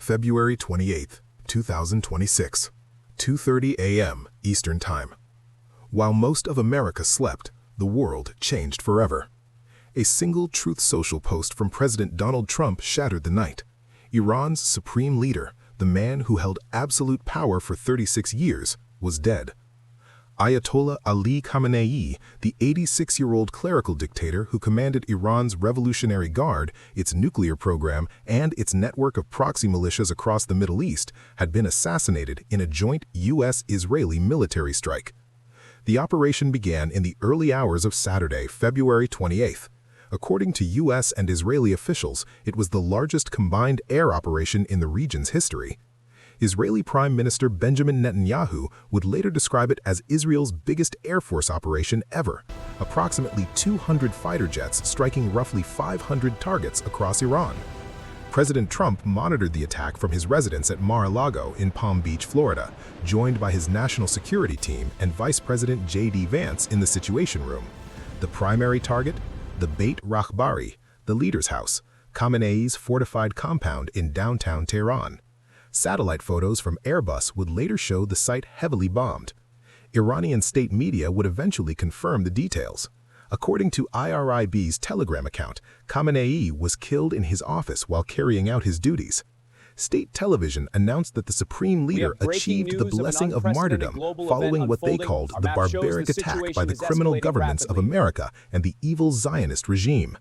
February 28, 2026, 2:30 a.m. Eastern Time. While most of America slept, the world changed forever. A single Truth Social post from President Donald Trump shattered the night. Iran's supreme leader, the man who held absolute power for 36 years, was dead. Ayatollah Khamenei, the 86-year-old clerical dictator who commanded Iran's Revolutionary Guard, its nuclear program, and its network of proxy militias across the Middle East, had been assassinated in a joint U.S. Israeli military strike. The operation began in the early hours of Saturday, February 28th. According to U.S. and Israeli officials, it was the largest combined air operation in the region's history. Israeli Prime Minister Benjamin Netanyahu would later describe it as Israel's biggest Air Force operation ever, approximately 200 fighter jets striking roughly 500 targets across Iran. President Trump monitored the attack from his residence at Mar-a-Lago in Palm Beach, Florida, joined by his national security team and Vice President J.D. Vance in the Situation Room. The primary target? The Beit Rahbari, the leader's house, Khamenei's fortified compound in downtown Tehran. Satellite photos from Airbus would later show the site heavily bombed. Iranian state media would eventually confirm the details. According to IRIB's Telegram account, Khamenei was killed in his office while carrying out his duties. State television announced that the supreme leader achieved the blessing of martyrdom following what they called the barbaric attack by the criminal governments of America and the evil Zionist regime.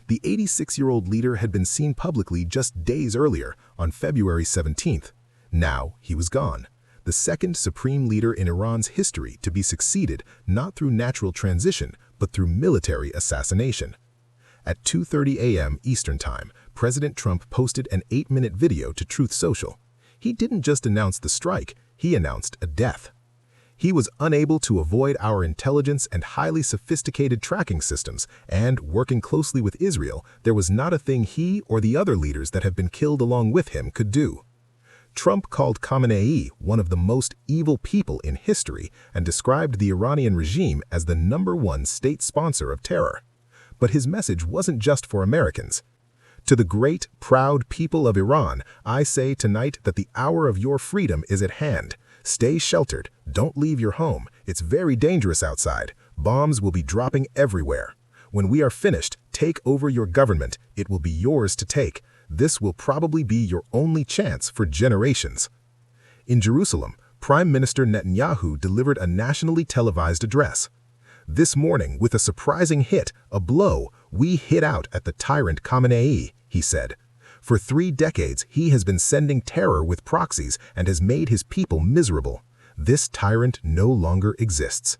The 86-year-old leader had been seen publicly just days earlier, on February 17th. Now he was gone, the second supreme leader in Iran's history to be succeeded not through natural transition, but through military assassination. At 2:30 a.m. Eastern Time, President Trump posted an 8-minute video to Truth Social. He didn't just announce the strike, he announced a death. He was unable to avoid our intelligence and highly sophisticated tracking systems, and working closely with Israel, there was not a thing he or the other leaders that have been killed along with him could do. Trump called Khamenei one of the most evil people in history and described the Iranian regime as the #1 state sponsor of terror. But his message wasn't just for Americans. To the great, proud people of Iran, I say tonight that the hour of your freedom is at hand. Stay sheltered, don't leave your home, it's very dangerous outside, bombs will be dropping everywhere. When we are finished, take over your government, it will be yours to take. This will probably be your only chance for generations. In Jerusalem, Prime Minister Netanyahu delivered a nationally televised address. This morning, with a surprising hit, a blow, we hit out at the tyrant Khamenei, he said. For 3 decades, he has been sending terror with proxies and has made his people miserable. This tyrant no longer exists.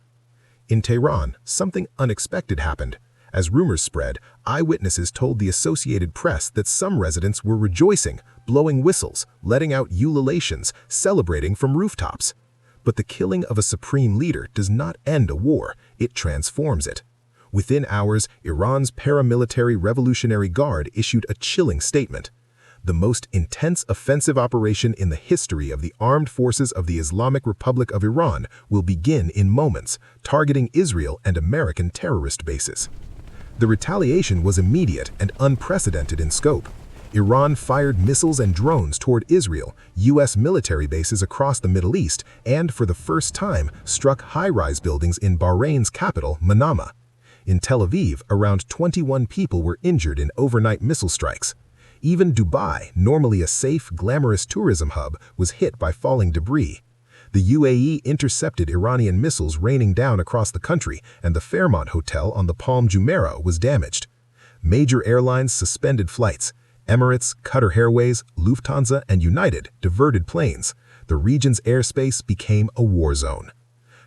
In Tehran, something unexpected happened. As rumors spread, eyewitnesses told the Associated Press that some residents were rejoicing, blowing whistles, letting out ululations, celebrating from rooftops. But the killing of a supreme leader does not end a war, it transforms it. Within hours, Iran's paramilitary Revolutionary Guard issued a chilling statement. The most intense offensive operation in the history of the armed forces of the Islamic Republic of Iran will begin in moments, targeting Israel and American terrorist bases. The retaliation was immediate and unprecedented in scope. Iran fired missiles and drones toward Israel, U.S. military bases across the Middle East, and for the first time struck high-rise buildings in Bahrain's capital, Manama. In Tel Aviv, around 21 people were injured in overnight missile strikes. Even Dubai, normally a safe, glamorous tourism hub, was hit by falling debris. The UAE intercepted Iranian missiles raining down across the country, and the Fairmont Hotel on the Palm Jumeirah was damaged. Major airlines suspended flights. Emirates, Qatar Airways, Lufthansa, and United diverted planes. The region's airspace became a war zone.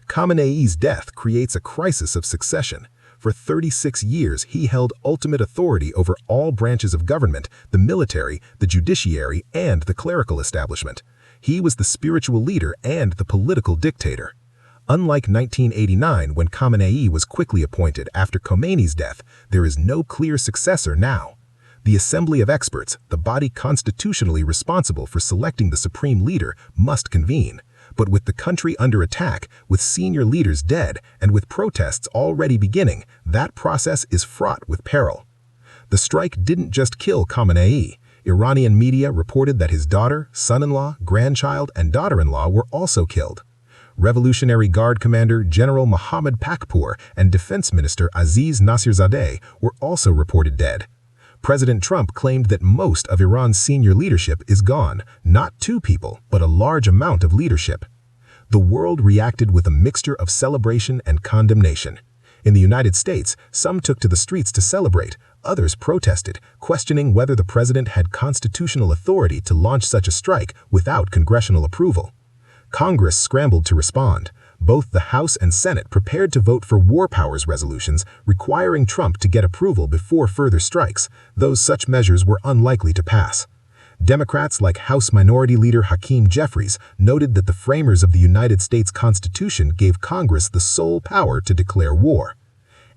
Khamenei's death creates a crisis of succession. For 36 years, he held ultimate authority over all branches of government, the military, the judiciary, and the clerical establishment. He was the spiritual leader and the political dictator. Unlike 1989, when Khamenei was quickly appointed after Khomeini's death, there is no clear successor now. The Assembly of Experts, the body constitutionally responsible for selecting the supreme leader, must convene. But with the country under attack, with senior leaders dead, and with protests already beginning, that process is fraught with peril. The strike didn't just kill Khamenei, Iranian media reported that his daughter, son-in-law, grandchild, and daughter-in-law were also killed. Revolutionary Guard Commander General Mohammad Pakpour and Defense Minister Aziz Nasirzadeh were also reported dead. President Trump claimed that most of Iran's senior leadership is gone, not 2 people, but a large amount of leadership. The world reacted with a mixture of celebration and condemnation. In the United States, some took to the streets to celebrate, others protested, questioning whether the president had constitutional authority to launch such a strike without congressional approval. Congress scrambled to respond. Both the House and Senate prepared to vote for war powers resolutions requiring Trump to get approval before further strikes, though such measures were unlikely to pass. Democrats like House Minority Leader Hakeem Jeffries noted that the framers of the United States Constitution gave Congress the sole power to declare war.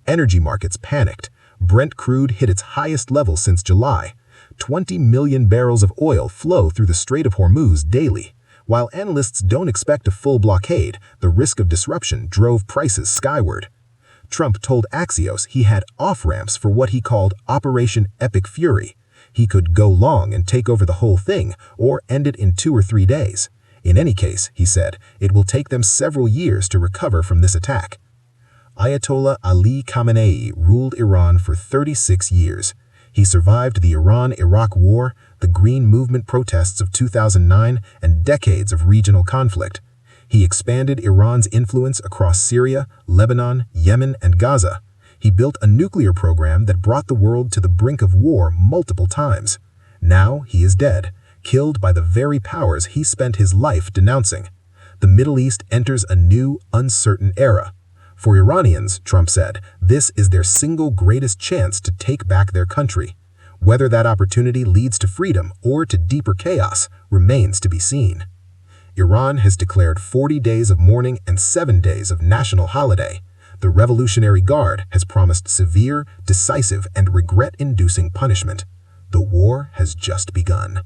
Energy markets panicked. Brent crude hit its highest level since July. 20 million barrels of oil flow through the Strait of Hormuz daily. While analysts don't expect a full blockade, the risk of disruption drove prices skyward. Trump told Axios he had off-ramps for what he called Operation Epic Fury. He could go long and take over the whole thing, or end it in 2 or 3 days. In any case, he said, it will take them several years to recover from this attack. Ayatollah Ali Khamenei ruled Iran for 36 years. He survived the Iran-Iraq War, the Green Movement protests of 2009, and decades of regional conflict. He expanded Iran's influence across Syria, Lebanon, Yemen, and Gaza. He built a nuclear program that brought the world to the brink of war multiple times. Now he is dead, killed by the very powers he spent his life denouncing. The Middle East enters a new, uncertain era. For Iranians, Trump said, this is their single greatest chance to take back their country. Whether that opportunity leads to freedom or to deeper chaos remains to be seen. Iran has declared 40 days of mourning and 7 days of national holiday. The Revolutionary Guard has promised severe, decisive, and regret-inducing punishment. The war has just begun.